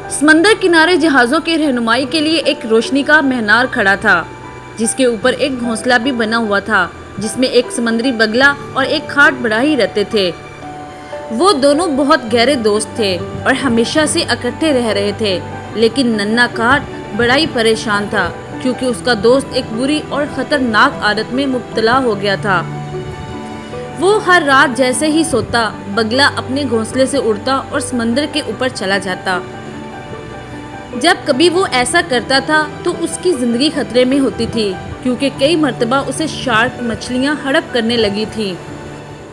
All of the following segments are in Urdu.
سمندر کنارے جہازوں کے رہنمائی کے لیے ایک روشنی کا مینار کھڑا تھا، جس کے اوپر ایک گھونسلہ بھی بنا ہوا تھا، جس میں ایک سمندری بگلا اور ایک کھاٹ بڑھائی رہتے تھے۔ وہ دونوں بہت گہرے دوست تھے اور ہمیشہ سے اکٹھے رہ رہے تھے، لیکن ننھا کھاٹ بڑھائی پریشان تھا کیونکہ اس کا دوست ایک بری اور خطرناک عادت میں مبتلا ہو گیا تھا۔ وہ ہر رات جیسے ہی سوتا، بگلا اپنے گھونسلے سے اڑتا اور سمندر کے اوپر چلا جاتا۔ جب کبھی وہ ایسا کرتا تھا تو اس کی زندگی خطرے میں ہوتی تھی، کیونکہ کئی مرتبہ اسے شارک مچھلیاں ہڑپ کرنے لگی تھیں۔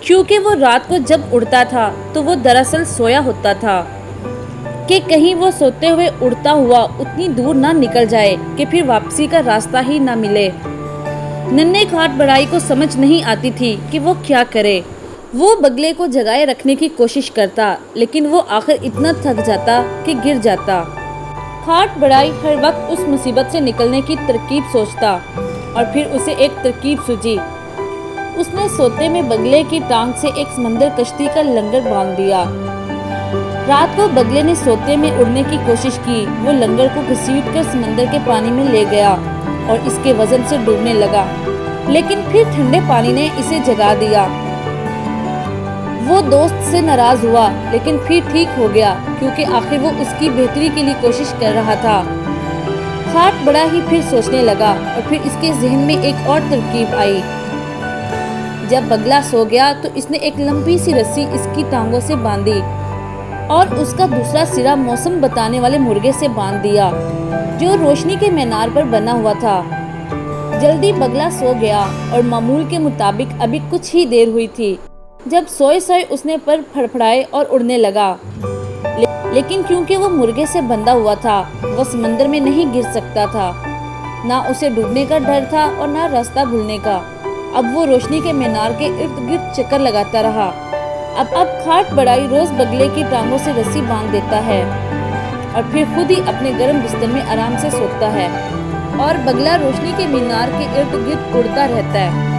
کیونکہ وہ رات کو جب اڑتا تھا تو وہ دراصل سویا ہوتا تھا کہ کہیں وہ سوتے ہوئے اڑتا ہوا اتنی دور نہ نکل جائے کہ پھر واپسی کا راستہ ہی نہ ملے۔ ننھے کھاٹ بڑھائی کو سمجھ نہیں آتی تھی کہ وہ کیا کرے۔ وہ بگلے کو جگائے رکھنے کی کوشش کرتا، لیکن وہ آخر اتنا تھک جاتا کہ گر جاتا۔ کھاٹ بڑھائی ہر وقت اس مصیبت سے نکلنے کی ترکیب سوچتا اور پھر اسے ایک ترکیب سوجی۔ اس نے سوتے میں بگلے کی ٹانگ سے ایک سمندر کشتی کا لنگر باندھ دیا۔ رات کو بگلے نے سوتے میں اڑنے کی کوشش کی۔ وہ لنگر کو گھسیٹ کر سمندر کے پانی میں لے گیا اور اس کے وزن سے ڈوبنے لگا، لیکن پھر ٹھنڈے پانی نے اسے جگا دیا۔ وہ دوست سے ناراض ہوا، لیکن پھر ٹھیک ہو گیا کیونکہ آخر وہ اس کی بہتری کے لیے کوشش کر رہا تھا۔ کھاٹ بڑا ہی پھر سوچنے لگا اور پھر اس کے ذہن میں ایک اور ترکیب آئی۔ جب بگلا سو گیا تو اس نے ایک لمبی سی رسی اس کی ٹانگوں سے باندھی اور اس کا دوسرا سرا موسم بتانے والے مرغے سے باندھ دیا جو روشنی کے مینار پر بنا ہوا تھا۔ جلدی بگلا سو گیا اور معمول کے مطابق ابھی کچھ ہی دیر ہوئی تھی جب سوئے سوئے اس نے پر پھڑپھڑائے اور اڑنے لگا، لیکن کیونکہ وہ مرغے سے بندھا ہوا تھا وہ سمندر میں نہیں گر سکتا تھا۔ نہ اسے ڈوبنے کا ڈر تھا اور نہ راستہ بھولنے کا۔ اب وہ روشنی کے مینار کے ارد گرد چکر لگاتا رہا۔ اب کھاٹ بڑھائی روز بگلے کی ٹانگوں سے رسی باندھ دیتا ہے اور پھر خود ہی اپنے گرم بستر میں آرام سے سوتا ہے اور بگلا روشنی کے مینار کے ارد گرد اڑتا رہتا ہے۔